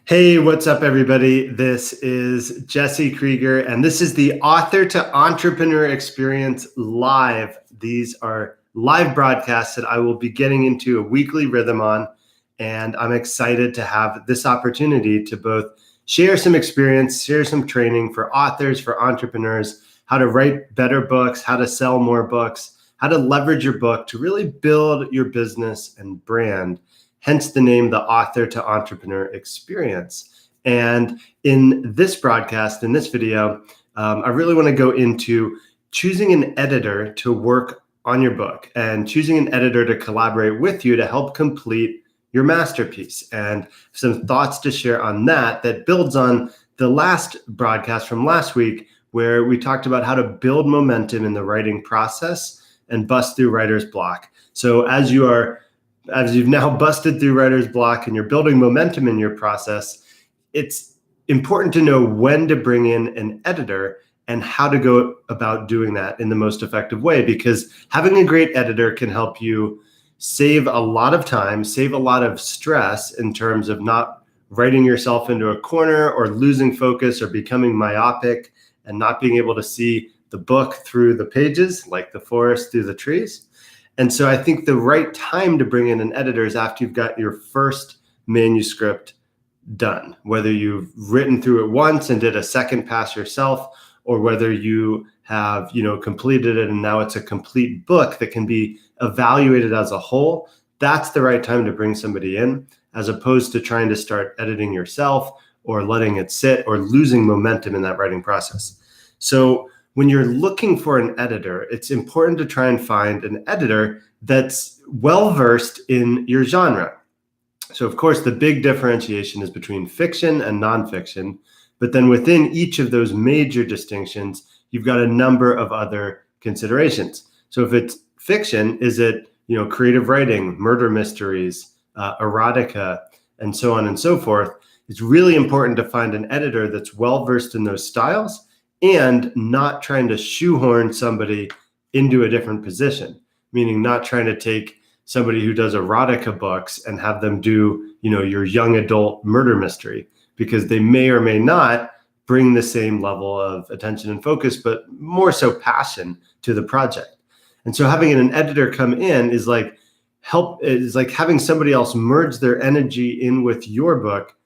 Hey, what's up, everybody? This is Jesse Krieger, and this is the Author to Entrepreneur Experience Live. These are live broadcasts that I will be getting into a weekly rhythm on, and I'm excited to have this opportunity to both share some experience, share some training for authors, for entrepreneurs, how to write better books, how to sell more books, how to leverage your book to really build your business and brand. Hence the name, the Author to Entrepreneur Experience. And in this broadcast, in this video, I really want to go into choosing an editor to work on your book and choosing an editor to collaborate with you to help complete your masterpiece, and some thoughts to share on that builds on the last broadcast from last week, where we talked about how to build momentum in the writing process and bust through writer's block. So as you've now busted through writer's block and you're building momentum in your process, it's important to know when to bring in an editor and how to go about doing that in the most effective way, because having a great editor can help you save a lot of time, save a lot of stress in terms of not writing yourself into a corner or losing focus or becoming myopic and not being able to see the book through the pages, like the forest through the trees. And so I think the right time to bring in an editor is after you've got your first manuscript done, whether you've written through it once and did a second pass yourself, or whether you have, completed it and now it's a complete book that can be evaluated as a whole. That's the right time to bring somebody in, as opposed to trying to start editing yourself or letting it sit or losing momentum in that writing process. So when you're looking for an editor, it's important to try and find an editor that's well-versed in your genre. So of course, the big differentiation is between fiction and nonfiction, but then within each of those major distinctions, you've got a number of other considerations. So if it's fiction, is it, creative writing, murder mysteries, erotica, and so on and so forth? It's really important to find an editor that's well-versed in those styles and not trying to shoehorn somebody into a different position, meaning not trying to take somebody who does erotica books and have them do, your young adult murder mystery, because they may or may not bring the same level of attention and focus, but more so passion to the project. And so having an editor come in is like having somebody else merge their energy in with your book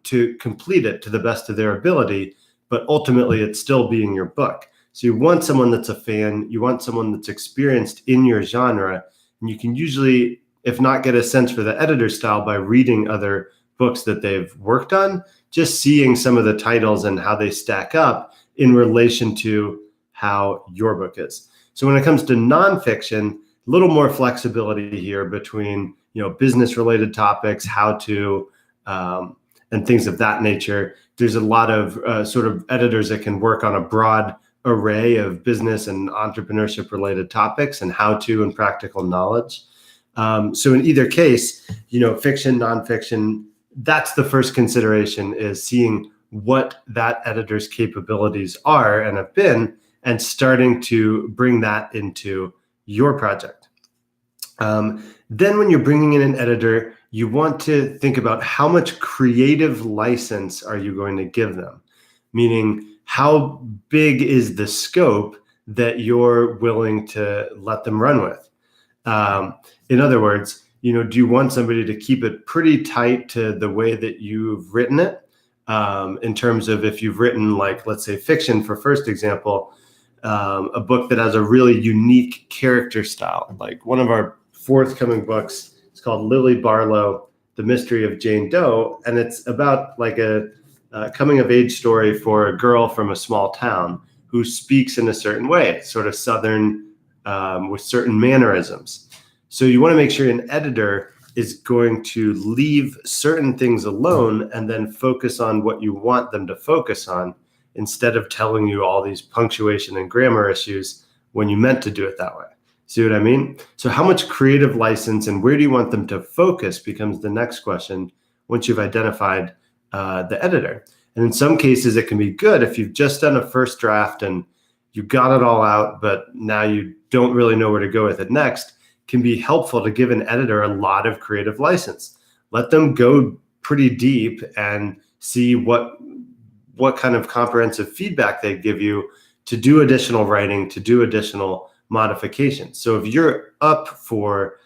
to complete it to the best of their ability. But ultimately, it's still being your book. So you want someone that's a fan, you want someone that's experienced in your genre, and you can usually, if not get a sense for the editor style by reading other books that they've worked on, just seeing some of the titles and how they stack up in relation to how your book is. So when it comes to nonfiction, a little more flexibility here between, business-related topics, how to, and things of that nature. There's a lot of sort of editors that can work on a broad array of business and entrepreneurship related topics and how to and practical knowledge. So in either case, fiction, nonfiction, that's the first consideration, is seeing what that editor's capabilities are and have been, and starting to bring that into your project. Then when you're bringing in an editor, you want to think about how much creative license are you going to give them? Meaning, how big is the scope that you're willing to let them run with? In other words, do you want somebody to keep it pretty tight to the way that you've written it? In terms of, if you've written, like, let's say fiction, for first example, a book that has a really unique character style, like one of our forthcoming books, it's called Lily Barlow, The Mystery of Jane Doe. And it's about like a coming of age story for a girl from a small town who speaks in a certain way, sort of Southern, with certain mannerisms. So you want to make sure an editor is going to leave certain things alone and then focus on what you want them to focus on, instead of telling you all these punctuation and grammar issues when you meant to do it that way. See what I mean? So how much creative license and where do you want them to focus becomes the next question once you've identified the editor. And in some cases, it can be good if you've just done a first draft and you got it all out, but now you don't really know where to go with it next. It can be helpful to give an editor a lot of creative license. Let them go pretty deep and see what kind of comprehensive feedback they give you to do additional writing, to do additional modifications. So if you're up for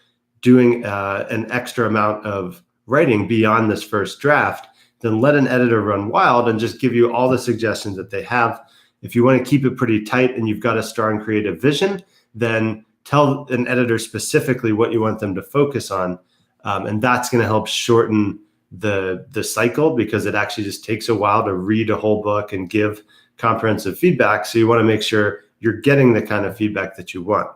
doing an extra amount of writing beyond this first draft, then let an editor run wild and just give you all the suggestions that they have. If you want to keep it pretty tight and you've got a strong creative vision, then tell an editor specifically what you want them to focus on. And that's going to help shorten the cycle, because it actually just takes a while to read a whole book and give comprehensive feedback. So you want to make sure you're getting the kind of feedback that you want.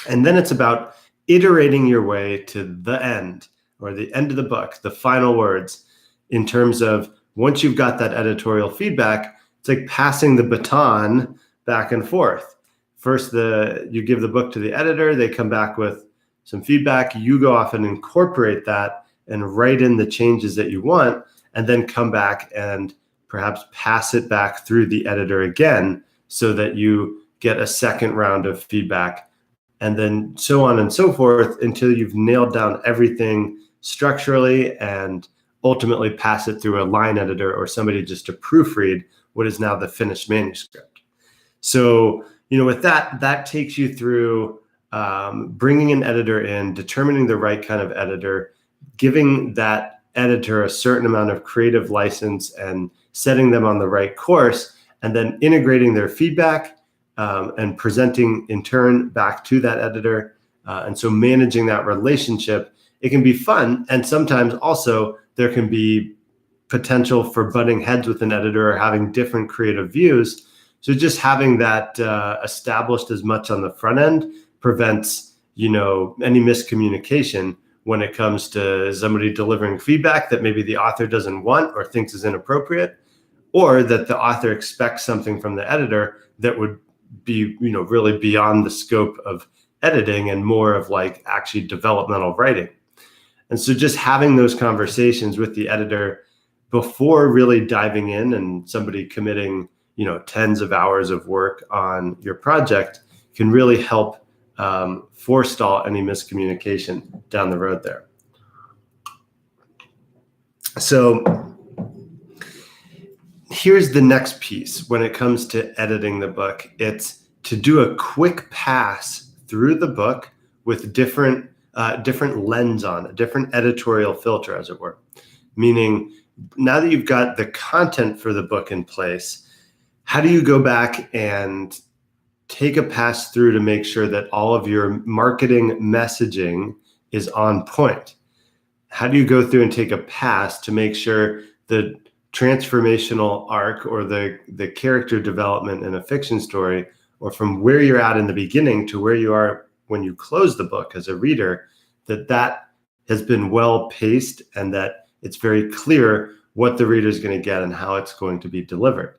And then it's about iterating your way to the end, or the end of the book, the final words, in terms of once you've got that editorial feedback, it's like passing the baton back and forth. First, you give the book to the editor, they come back with some feedback, you go off and incorporate that and write in the changes that you want, and then come back and perhaps pass it back through the editor again so that you get a second round of feedback, and then so on and so forth until you've nailed down everything structurally and ultimately pass it through a line editor or somebody just to proofread what is now the finished manuscript. So, with that takes you through bringing an editor in, determining the right kind of editor, giving that editor a certain amount of creative license and setting them on the right course, and then integrating their feedback and presenting in turn back to that editor. And so managing that relationship, it can be fun. And sometimes also there can be potential for butting heads with an editor or having different creative views. So just having that established as much on the front end prevents, any miscommunication when it comes to somebody delivering feedback that maybe the author doesn't want or thinks is inappropriate, or that the author expects something from the editor that would be, really beyond the scope of editing and more of like actually developmental writing. And so just having those conversations with the editor before really diving in and somebody committing, tens of hours of work on your project can really help forestall any miscommunication down the road there. So here's the next piece when it comes to editing the book. It's to do a quick pass through the book with different lens on it, different editorial filter, as it were. Meaning, now that you've got the content for the book in place, how do you go back and take a pass through to make sure that all of your marketing messaging is on point? How do you go through and take a pass to make sure the transformational arc or the character development in a fiction story, or from where you're at in the beginning to where you are when you close the book as a reader, that has been well paced and that it's very clear what the reader is going to get and how it's going to be delivered?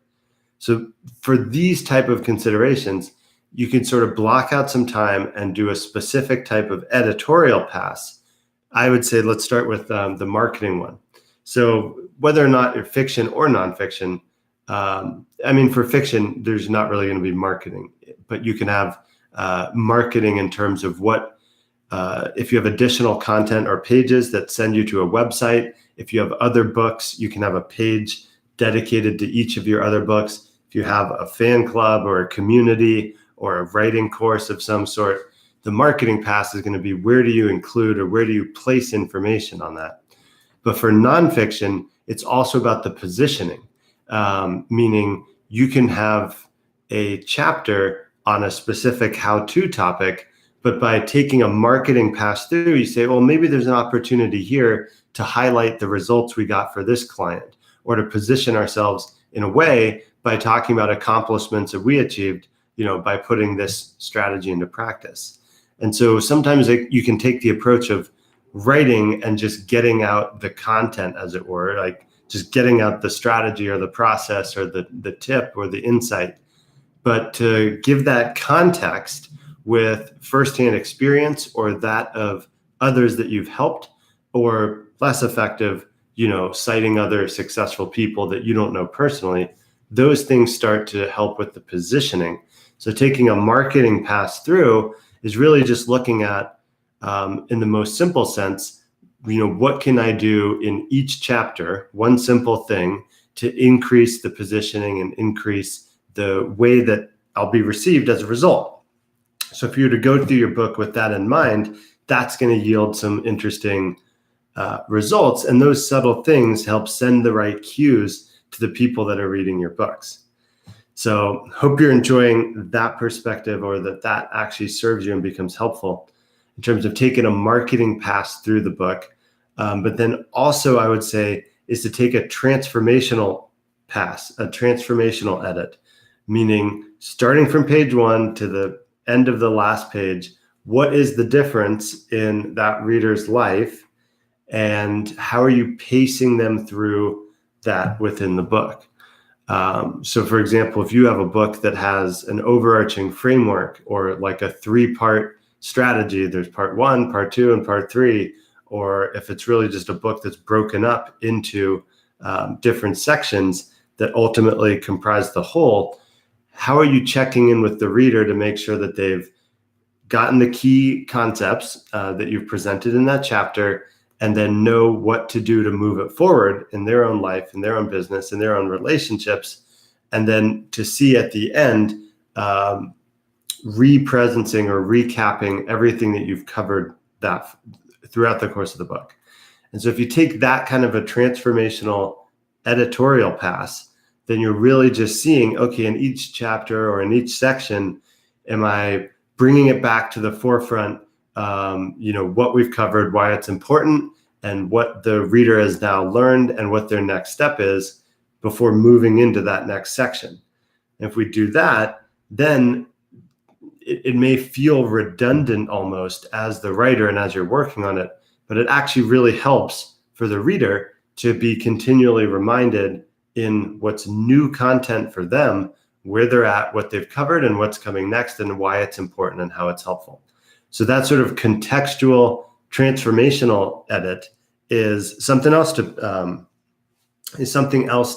So for these type of considerations, you can sort of block out some time and do a specific type of editorial pass. I would say let's start with the marketing one. So whether or not you're fiction or nonfiction, for fiction, there's not really going to be marketing, but you can have marketing in terms of what, if you have additional content or pages that send you to a website. If you have other books, you can have a page dedicated to each of your other books. If you have a fan club or a community or a writing course of some sort, the marketing pass is going to be where do you include or where do you place information on that. But for nonfiction, it's also about the positioning, meaning you can have a chapter on a specific how-to topic, but by taking a marketing pass through, you say, well, maybe there's an opportunity here to highlight the results we got for this client, or to position ourselves in a way by talking about accomplishments that we achieved, by putting this strategy into practice. And so sometimes you can take the approach of writing and just getting out the content, as it were, like just getting out the strategy or the process or the tip or the insight. But to give that context with firsthand experience or that of others that you've helped, or less effective, citing other successful people that you don't know personally, those things start to help with the positioning. So taking a marketing pass through is really just looking at, in the most simple sense, what can I do in each chapter, one simple thing, to increase the positioning and increase the way that I'll be received as a result. So if you were to go through your book with that in mind, that's going to yield some interesting results. And those subtle things help send the right cues to the people that are reading your books. So hope you're enjoying that perspective, or that actually serves you and becomes helpful in terms of taking a marketing pass through the book. But then also I would say is to take a transformational pass, a transformational edit, meaning starting from page 1 to the end of the last page, what is the difference in that reader's life, and how are you pacing them through that within the book? So for example, if you have a book that has an overarching framework, or like a 3-part strategy, there's part 1, part 2, and part 3, or if it's really just a book that's broken up into different sections that ultimately comprise the whole, how are you checking in with the reader to make sure that they've gotten the key concepts that you've presented in that chapter, and then know what to do to move it forward in their own life, in their own business, in their own relationships, and then to see at the end represencing or recapping everything that you've covered that throughout the course of the book. And so if you take that kind of a transformational editorial pass, then you're really just seeing, okay, in each chapter or in each section, am I bringing it back to the forefront, what we've covered, why it's important, and what the reader has now learned and what their next step is before moving into that next section. And if we do that, then it may feel redundant almost as the writer and as you're working on it, but it actually really helps for the reader to be continually reminded in what's new content for them, where they're at, what they've covered, and what's coming next, and why it's important and how it's helpful. So that sort of contextual transformational edit is something else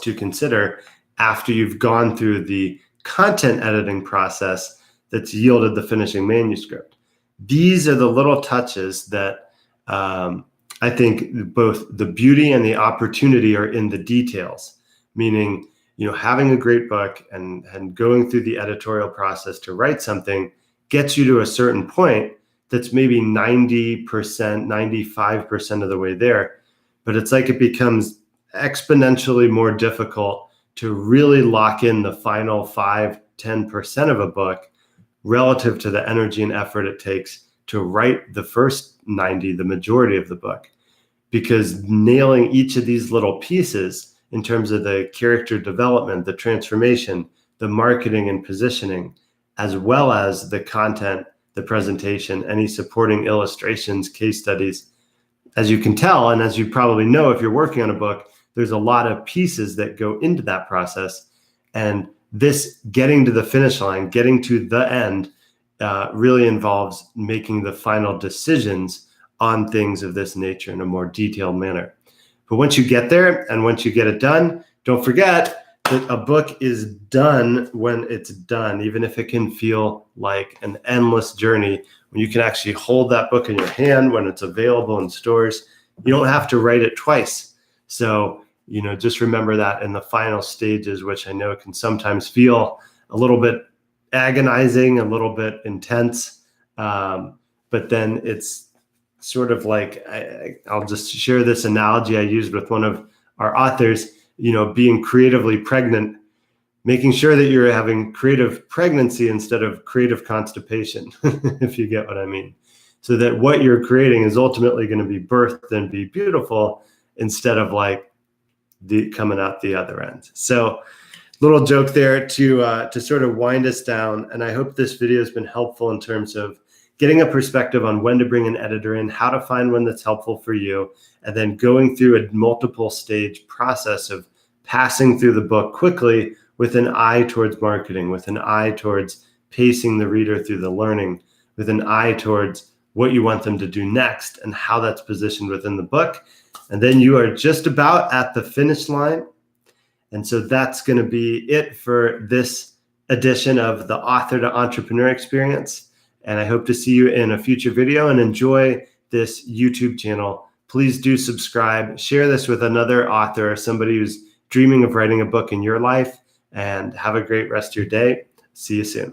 to consider after you've gone through the content editing process that's yielded the finishing manuscript. These are the little touches that I think both the beauty and the opportunity are in the details, meaning, having a great book and going through the editorial process to write something gets you to a certain point that's maybe 90%, 95% of the way there. But it's like it becomes exponentially more difficult to really lock in the final 5-10% of a book relative to the energy and effort it takes to write the first 90, the majority of the book. Because nailing each of these little pieces in terms of the character development, the transformation, the marketing and positioning, as well as the content, the presentation, any supporting illustrations, case studies. As you can tell, and as you probably know, if you're working on a book, there's a lot of pieces that go into that process. And this getting to the finish line, getting to the end, really involves making the final decisions on things of this nature in a more detailed manner. But once you get there and once you get it done, don't forget that a book is done when it's done, even if it can feel like an endless journey. When you can actually hold that book in your hand, when it's available in stores, you don't have to write it twice. So, just remember that in the final stages, which I know can sometimes feel a little bit agonizing, a little bit intense, but then it's sort of like, I'll just share this analogy I used with one of our authors, being creatively pregnant, making sure that you're having creative pregnancy instead of creative constipation, if you get what I mean. So that what you're creating is ultimately going to be birthed and be beautiful instead of like coming out the other end. So little joke there to sort of wind us down. And I hope this video has been helpful in terms of getting a perspective on when to bring an editor in, how to find one that's helpful for you, and then going through a multiple stage process of passing through the book quickly with an eye towards marketing, with an eye towards pacing the reader through the learning, with an eye towards what you want them to do next and how that's positioned within the book. And then you are just about at the finish line. And so that's going to be it for this edition of the Author to Entrepreneur Experience. And I hope to see you in a future video, and enjoy this YouTube channel Please do subscribe. Share this with another author or somebody who's dreaming of writing a book in your life, and have a great rest of your day. See you soon.